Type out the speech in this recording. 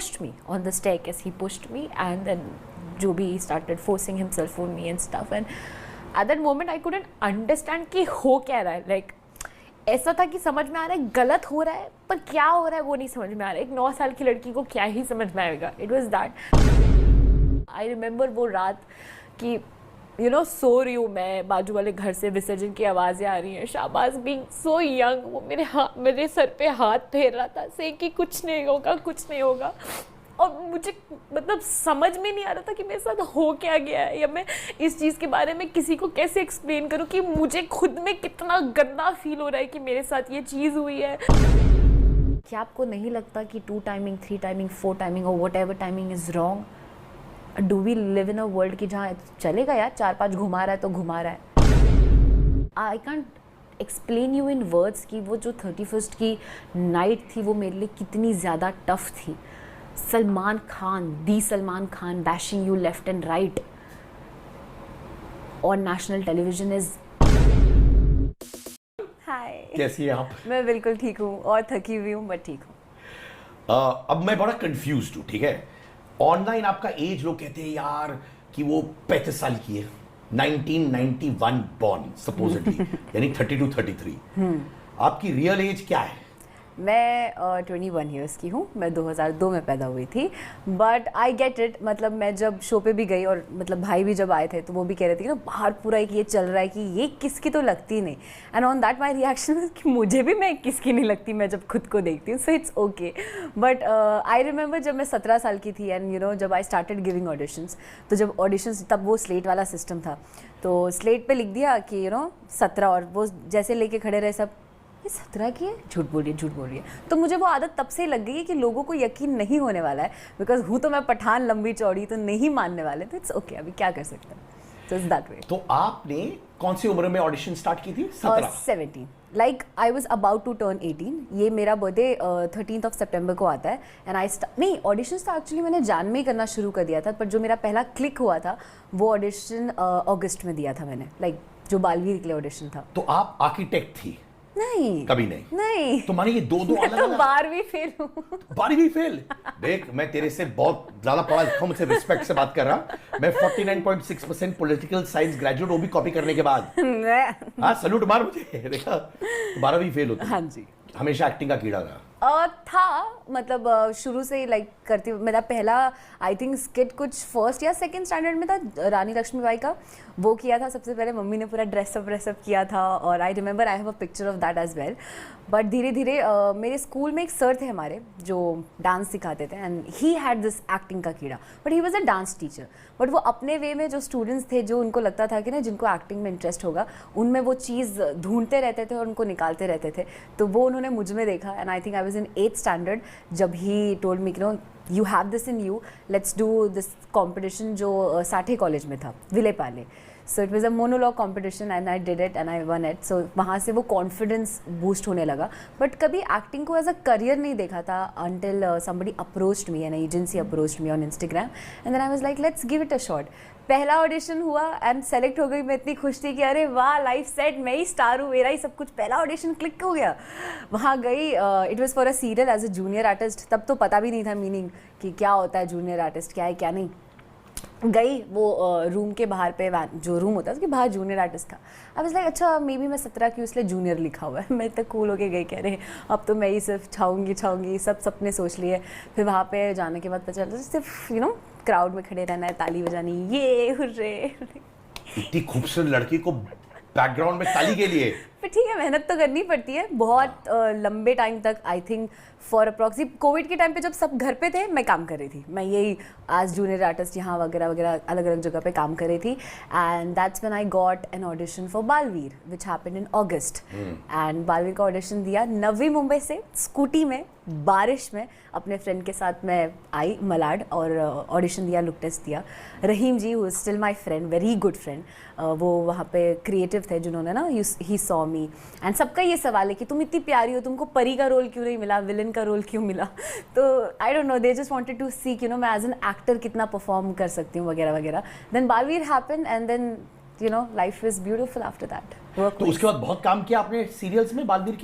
pushed me on the staircase. He pushed me, and then Joby started forcing himself on me and stuff. And at that moment, I couldn't understand कि हो क्या रहा है. Like ऐसा था कि समझ में आ रहा है गलत हो रहा है, पर क्या हो रहा है वो नहीं समझ में आ रहा है. एक 9 साल की लड़की को क्या ही समझ में आएगा. It was that. I remember वो रात कि सो रही हूँ मैं, बाजू वाले घर से विसर्जन की आवाज़ें आ रही हैं. शाहबाज बीइंग सो यंग, वो मेरे सर पे हाथ फेर रहा था से कि कुछ नहीं होगा, कुछ नहीं होगा. और मुझे मतलब समझ में नहीं आ रहा था कि मेरे साथ हो क्या गया है, या मैं इस चीज़ के बारे में किसी को कैसे एक्सप्लेन करूँ कि मुझे खुद में कितना गंदा फील हो रहा है कि मेरे साथ ये चीज़ हुई है. क्या आपको नहीं लगता कि 2 टाइमिंग, 3 टाइमिंग, 4 टाइमिंग और whatever timing is wrong? Do we live in a world कि जहाँ चलेगा यार 4-5 घुमा रहा है तो घुमा रहा है. I can't explain you in words कि वो जो 31st की नाइट थी वो मेरे लिए कितनी ज़्यादा टफ थी. Salman Khan bashing you left and right on national television is. हाय, कैसी हैं आप? मैं बिल्कुल ठीक हूँ और थकी हुई हूँ, बट ठीक हूँ. अब मैं बड़ा कंफ्यूज्ड हूँ. ठीक है, ऑनलाइन आपका एज लोग कहते हैं यार कि वो 35 साल की है, 1991 बॉर्न सपोजिटली, यानी 32-33. आपकी रियल एज क्या है? मैं 21 ईयर्स की हूँ. मैं 2002 में पैदा हुई थी. But I get it. मतलब मैं जब शो पे भी गई और मतलब भाई भी जब आए थे तो वो भी कह रहे थे कि बाहर पूरा एक ये चल रहा है कि ये किसकी तो लगती नहीं. And on that my reaction कि मुझे भी मैं किसकी नहीं लगती मैं जब खुद को देखती हूँ. So it's okay. But I remember जब मैं 17 साल की थी एंड जब आई स्टार्टेड गिविंग ऑडिशंस, तो जब ऑडिशंस तब वो स्लेट वाला सिस्टम था, तो स्लेट पे लिख दिया कि 17, और वो जैसे लेके खड़े रहे सब, ये 17 की है, झूठ बोल रही है. तो मुझे वो आदत तब से लग गई है कि लोगों को यकीन नहीं होने वाला है, बिकॉज हूँ तो मैं पठान लंबी चौड़ी, तो नहीं मानने वाले. तो इट्स ओके, अभी क्या कर सकते हैं. So it's that way. तो आपने कौन सी उम्र में ऑडिशन स्टार्ट की थी? 17. Like I was about to turn 18. ये मेरा बर्थडे 13th of September को आता है. एंड नहीं, ऑडिशन तो एक्चुअली मैंने जान में ही करना शुरू कर दिया था, पर जो मेरा पहला क्लिक हुआ था वो ऑडिशन अगस्त में दिया था मैंने, लाइक जो बालवीर के लिए ऑडिशन था. तो आप आर्किटेक्ट थी? नहीं, कभी नहीं. तो माने ये दो अलग 12वीं फेल हूँ. 12वीं फेल? देख, मैं तेरे से बहुत ज्यादा पढ़ा लिखा हूं, मुझसे रिस्पेक्ट से बात कर रहा. मैं 49.6% पॉलिटिकल साइंस ग्रेजुएट, वो भी कॉपी करने के बाद. हाँ, सल्यूट मार मुझे. देखा, 12वीं फेल होती. हाँ जी. हमेशा एक्टिंग का कीड़ा था. था मतलब शुरू से ही लाइक करती. मेरा पहला आई थिंक स्किट कुछ 1st या 2nd स्टैंडर्ड में था, रानी लक्ष्मीबाई का. वो किया था सबसे पहले. मम्मी ने पूरा ड्रेसअप किया था, और I remember I have a picture of that as well. But धीरे धीरे मेरे स्कूल में एक सर थे हमारे जो डांस सिखाते थे, and he had this acting का कीड़ा. But he was a dance teacher. But वो अपने वे में जो स्टूडेंट्स थे, जो उनको लगता था कि ना जिनको एक्टिंग में इंटरेस्ट होगा, उनमें वो चीज़ ढूंढते रहते थे और उनको निकालते रहते थे. तो वो उन्होंने मुझ में देखा, and I think I was in 8th standard जब ही टोल्ड मी कि you have this in you, let's do this competition जो साठे कॉलेज में था, Vile Parle. So it was a monologue competition and I did it and I won it. So वहाँ से वो confidence boost होने लगा. बट कभी एक्टिंग को एज अ करियर नहीं देखा था until somebody approached me, an agency approached me on Instagram, and then I was like let's give it a shot. पहला ऑडिशन हुआ एंड सेलेक्ट हो गई. मैं इतनी खुश थी कि अरे वाह, लाइफ सेट, मैं ही स्टार हूँ, मेरा ही सब कुछ. पहला ऑडिशन क्लिक हो गया. वहाँ गई. It was for a serial as a junior artist. तब तो पता भी नहीं था मीनिंग कि क्या होता है जूनियर आर्टिस्ट, क्या है क्या नहीं. गई वो रूम के बाहर पे, जो रूम होता है उसके बाहर जूनियर आर्टिस्ट था. आई वाज लाइक अच्छा मे बी मैं 17 की, इसलिए जूनियर लिखा हुआ है. मैं इतना कूल होके गई, कह रहे अब तो मैं ही सिर्फ छाऊंगी, सब सपने सोच लिए. फिर वहाँ पे जाने के बाद पता चलता सिर्फ क्राउड में खड़े रहना है, ताली बजानी, ये हुर्रे. इतनी खूबसूरत लड़की को बैकग्राउंड में ताली के लिए. पर ठीक है, मेहनत तो करनी पड़ती है बहुत लंबे टाइम तक. आई थिंक फॉर अप्रॉक्सी कोविड के टाइम पे जब सब घर पे थे, मैं काम कर रही थी. मैं यही एज जूनियर आर्टिस्ट यहाँ वगैरह वगैरह अलग अलग जगह पे काम कर रही थी. And that's when I got an audition for Baalveer which happened in August. And Baalveer का ऑडिशन दिया नवी मुंबई से, स्कूटी में, बारिश में, अपने फ्रेंड के साथ मैं आई मलाड, और ऑडिशन दिया, लुक टेस्ट दिया. Rahim ji, who is still my friend, very good friend, वो वहाँ पे क्रिएटिव थे, जिन्होंने ना ही सॉ मी. एंड सबका ये सवाल है कि तुम इतनी प्यारी हो, तुमको परी का रोल क्यों नहीं मिला, विलन का रोल क्यों मिला. तो I don't know, they just wanted to see मैं एज एन एक्टर कितना परफॉर्म कर सकती हूँ वगैरह वगैरह. Then Baalveer happened and then life is beautiful after that. तो उसके बाद बहुत काम किया आपने सीरियल्स में बालवीर के